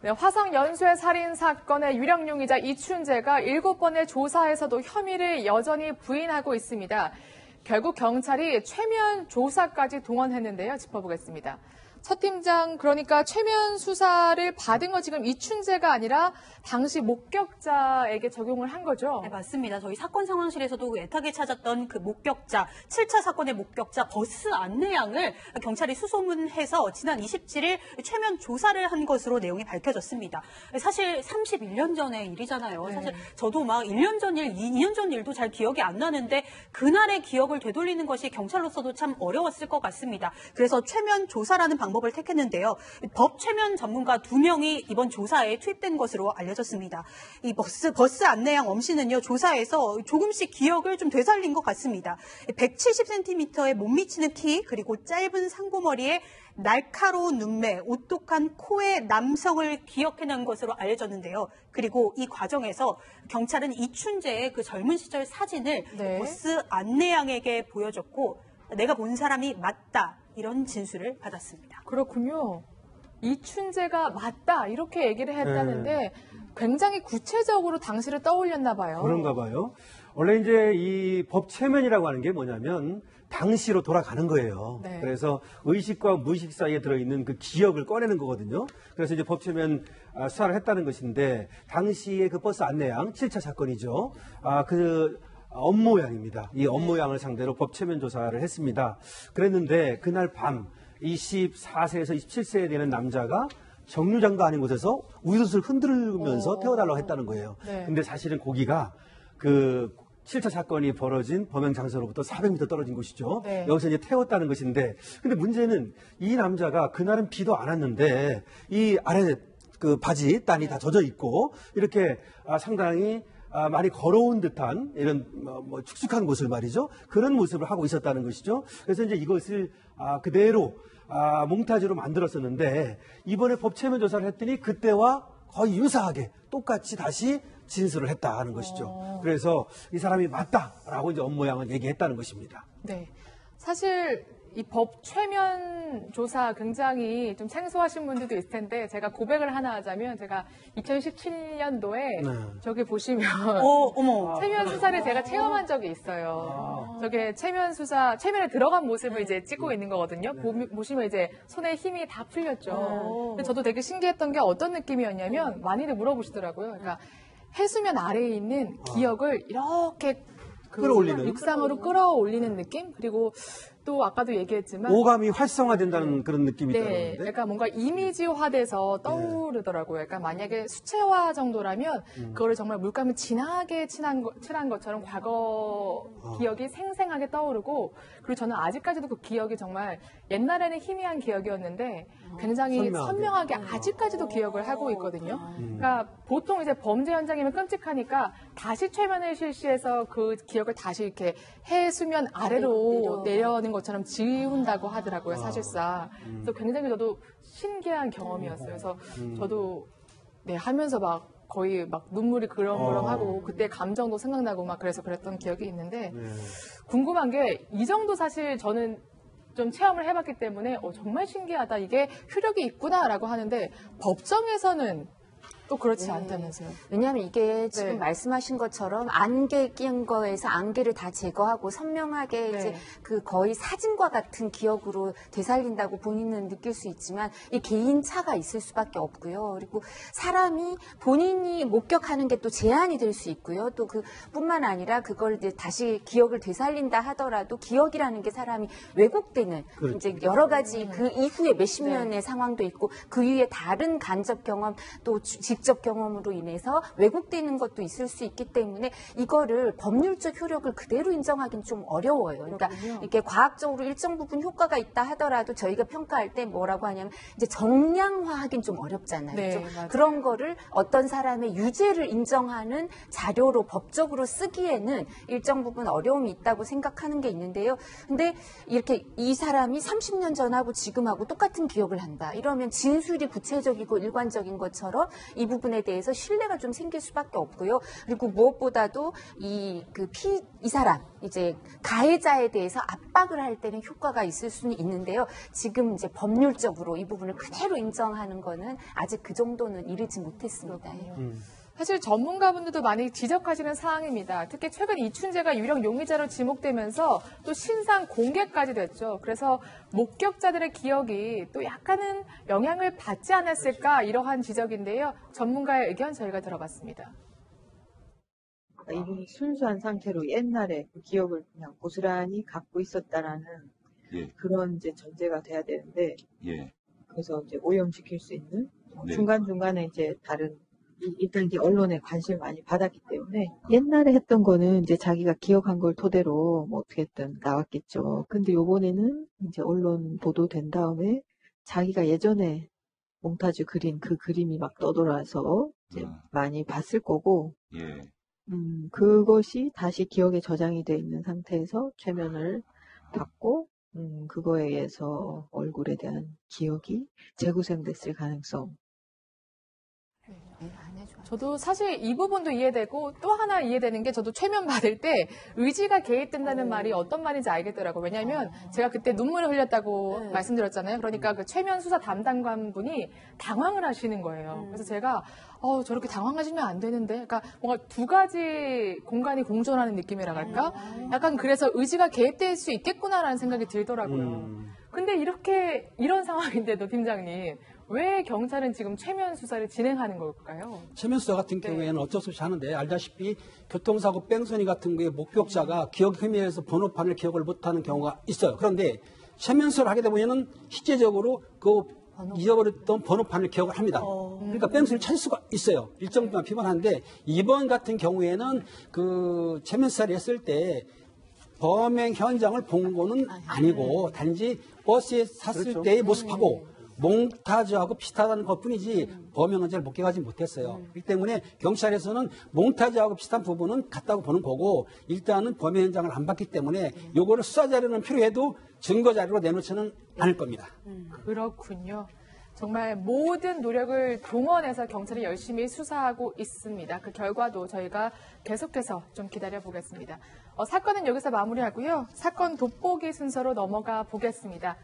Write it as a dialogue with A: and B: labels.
A: 네, 화성 연쇄 살인 사건의 유력용의자 이춘재가 7번의 조사에서도 혐의를 여전히 부인하고 있습니다. 결국 경찰이 최면 조사까지 동원했는데요. 짚어보겠습니다. 첫 팀장, 그러니까 최면 수사를 받은 건 지금 이춘재가 아니라 당시 목격자에게 적용을 한 거죠?
B: 네, 맞습니다. 저희 사건 상황실에서도 애타게 찾았던 그 목격자, 7차 사건의 목격자 버스 안내양을 경찰이 수소문해서 지난 27일 최면 조사를 한 것으로 내용이 밝혀졌습니다. 사실 31년 전의 일이잖아요.
A: 네.
B: 사실 저도 막 1년 전 일, 2년 전 일도 잘 기억이 안 나는데 그날의 기억을 되돌리는 것이 경찰로서도 참 어려웠을 것 같습니다. 그래서 최면 조사라는 방법을 택했는데요. 법 최면 전문가 2명이 이번 조사에 투입된 것으로 알려졌습니다. 이 버스 안내양 엄 씨는요, 조사에서 조금씩 기억을 좀 되살린 것 같습니다. 170cm의 못 미치는 키, 그리고 짧은 상고머리에 날카로운 눈매, 오똑한 코의 남성을 기억해낸 것으로 알려졌는데요. 그리고 이 과정에서 경찰은 이춘재의 그 젊은 시절 사진을
A: 네.
B: 버스 안내양에게 보여줬고 내가 본 사람이 맞다, 이런 진술을 받았습니다.
A: 그렇군요. 이춘재가 맞다 이렇게 얘기를 했다는데 굉장히 구체적으로 당시를 떠올렸나 봐요.
C: 그런가 봐요. 원래 이제 이 법 최면이라고 하는 게 뭐냐면 당시로 돌아가는 거예요.
A: 네.
C: 그래서 의식과 무의식 사이에 들어있는 그 기억을 꺼내는 거거든요. 그래서 이제 법 최면 수사를 했다는 것인데 당시에 그 버스 안내양 7차 사건이죠. 그 업모양입니다. 이 업모양을 상대로 법 최면 조사를 했습니다. 그랬는데 그날 밤 24세에서 27세 되는 남자가 정류장도 아닌 곳에서 우유솥을 흔들면서 태워달라고 했다는 거예요.
A: 네.
C: 근데 사실은 거기가 그 7차 사건이 벌어진 범행 장소로부터 400m 떨어진 곳이죠.
A: 네.
C: 여기서 이제 태웠다는 것인데, 근데 문제는 이 남자가 그날은 비도 안 왔는데 이 아래 그 바지 딴이 다 젖어 있고 이렇게 상당히 많이 걸어온 듯한 이런 뭐 축축한 모습을 말이죠. 그런 모습을 하고 있었다는 것이죠. 그래서 이제 이것을 그대로 몽타주로 만들었었는데 이번에 법 최면 조사를 했더니 그때와 거의 유사하게 똑같이 다시 진술을 했다 하는 것이죠. 그래서 이 사람이 맞다라고 이제 업모양을 얘기했다는 것입니다.
A: 네. 사실 이 법 최면 조사 굉장히 좀 생소하신 분들도 있을 텐데 제가 고백을 하나 하자면 제가 2017년도에 저기 보시면
B: 어머.
A: 최면 수사를 제가 체험한 적이 있어요. 저게 최면에 들어간 모습을 이제 찍고 있는 거거든요. 보시면 이제 손에 힘이 다 풀렸죠. 근데 저도 되게 신기했던 게 어떤 느낌이었냐면 많이들 물어보시더라고요. 그러니까 해수면 아래에 있는 기억을 이렇게
C: 끌어올리는
A: 육상으로 끌어올리는 느낌? 그리고 또 아까도 얘기했지만
C: 오감이 활성화된다는 그런 느낌이
A: 네,
C: 있다는데.
A: 그러니까 뭔가 이미지화돼서 떠오르더라고요. 그러니까 만약에 수채화 정도라면 그거를 정말 물감이 진하게 칠한 것처럼 과거 기억이 생생하게 떠오르고 그리고 저는 아직까지도 그 기억이 정말 옛날에는 희미한 기억이었는데 굉장히 선명하게 아직까지도 기억을 하고 있거든요. 그러니까 보통 이제 범죄 현장이면 끔찍하니까 다시 최면을 실시해서 그 기억을 다시 이렇게 해수면 아래로 내려오는 것처럼 지운다고 하더라고요, 사실상. 그래서 굉장히 저도 신기한 경험이었어요. 그래서 저도 하면서 막 거의 막 눈물이 그렁그렁하고 그때 감정도 생각나고 막 그래서 그랬던 기억이 있는데 궁금한 게 이 정도 사실 저는 좀 체험을 해봤기 때문에 정말 신기하다, 이게 효력이 있구나라고 하는데 법정에서는 또 그렇지 않다면서요.
D: 왜냐하면 이게 지금 말씀하신 것처럼 안개 낀 거에서 안개를 다 제거하고 선명하게 이제 그 거의 사진과 같은 기억으로 되살린다고 본인은 느낄 수 있지만 이 개인차가 있을 수밖에 없고요. 그리고 사람이 본인이 목격하는 게 또 제한이 될 수 있고요. 또 그뿐만 아니라 그걸 이제 다시 기억을 되살린다 하더라도 기억이라는 게 사람이 왜곡되는 이제 여러 가지 그 이후에 몇십 년의 상황도 있고 그 이후에 다른 간접 경험 또 직접 경험으로 인해서 왜곡되는 것도 있을 수 있기 때문에 이거를 법률적 효력을 그대로 인정하기는 좀 어려워요. 그러니까 이렇게 과학적으로 일정 부분 효과가 있다 하더라도 저희가 평가할 때 뭐라고 하냐면 이제 정량화하기는 좀 어렵잖아요.
A: 네,
D: 그런 거를 어떤 사람의 유죄를 인정하는 자료로 법적으로 쓰기에는 일정 부분 어려움이 있다고 생각하는 게 있는데요. 근데 이렇게 이 사람이 30년 전하고 지금하고 똑같은 기억을 한다. 이러면 진술이 구체적이고 일관적인 것처럼 이 이 부분에 대해서 신뢰가 좀 생길 수밖에 없고요. 그리고 무엇보다도 이 사람 이제 가해자에 대해서 압박을 할 때는 효과가 있을 수는 있는데요. 지금 이제 법률적으로 이 부분을 그대로 인정하는 거는 아직 그 정도는 이르지 못했습니다.
A: 사실 전문가분들도 많이 지적하시는 사항입니다. 특히 최근 이춘재가 유령 용의자로 지목되면서 또 신상 공개까지 됐죠. 그래서 목격자들의 기억이 또 약간은 영향을 받지 않았을까 이러한 지적인데요. 전문가의 의견 저희가 들어봤습니다.
E: 이분이 순수한 상태로 옛날에 그 기억을 그냥 고스란히 갖고 있었다라는
F: 예.
E: 그런 이제 전제가 돼야 되는데
F: 예.
E: 그래서 이제 오염시킬 수 있는
F: 네.
E: 중간중간에 이제 다른 일단 이제 언론에 관심을 많이 받았기 때문에 옛날에 했던 거는 이제 자기가 기억한 걸 토대로 뭐 어떻게든 나왔겠죠. 근데 요번에는 이제 언론 보도된 다음에 자기가 예전에 몽타주 그린 그 그림이 막 떠돌아서 이제 많이 봤을 거고
F: 예.
E: 그것이 다시 기억에 저장이 돼 있는 상태에서 최면을 받고 그거에 의해서 얼굴에 대한 기억이 재구성됐을 가능성.
A: 저도 사실 이 부분도 이해되고 또 하나 이해되는 게 저도 최면 받을 때 의지가 개입된다는 말이 어떤 말인지 알겠더라고요. 왜냐하면 제가 그때 눈물을 흘렸다고 말씀드렸잖아요. 그러니까 그 최면 수사 담당관분이 당황을 하시는 거예요. 그래서 제가 저렇게 당황하시면 안 되는데 그러니까 뭔가 두 가지 공간이 공존하는 느낌이라 할까? 약간 그래서 의지가 개입될 수 있겠구나라는 생각이 들더라고요. 근데 이런 상황인데도 팀장님 왜 경찰은 지금 최면 수사를 진행하는 걸까요?
C: 최면 수사 같은 경우에는 어쩔 수 없이 하는데 알다시피 교통사고 뺑소니 같은 거에 목격자가 기억 희미해서 번호판을 기억을 못하는 경우가 있어요. 그런데 최면 수사를 하게 되면은 실제적으로 그 잊어버렸던 번호판을 기억을 합니다. 그러니까 뺑소니를 찾을 수가 있어요. 일정 부분 피곤한데 이번 같은 경우에는 그 최면 수사를 했을 때 범행 현장을 본 거는 아니고 단지 버스에 탔을 때의 모습하고 몽타주하고 비슷하다는 것뿐이지 범행은 잘 목격하지 못했어요. 그렇기 때문에 경찰에서는 몽타주하고 비슷한 부분은 같다고 보는 거고 일단은 범행 현장을 안 봤기 때문에 요거를 수사 자료는 필요해도 증거 자료로 내놓지는 않을 겁니다.
A: 그렇군요. 정말 모든 노력을 동원해서 경찰이 열심히 수사하고 있습니다. 그 결과도 저희가 계속해서 좀 기다려보겠습니다. 사건은 여기서 마무리하고요. 사건 돋보기 순서로 넘어가 보겠습니다.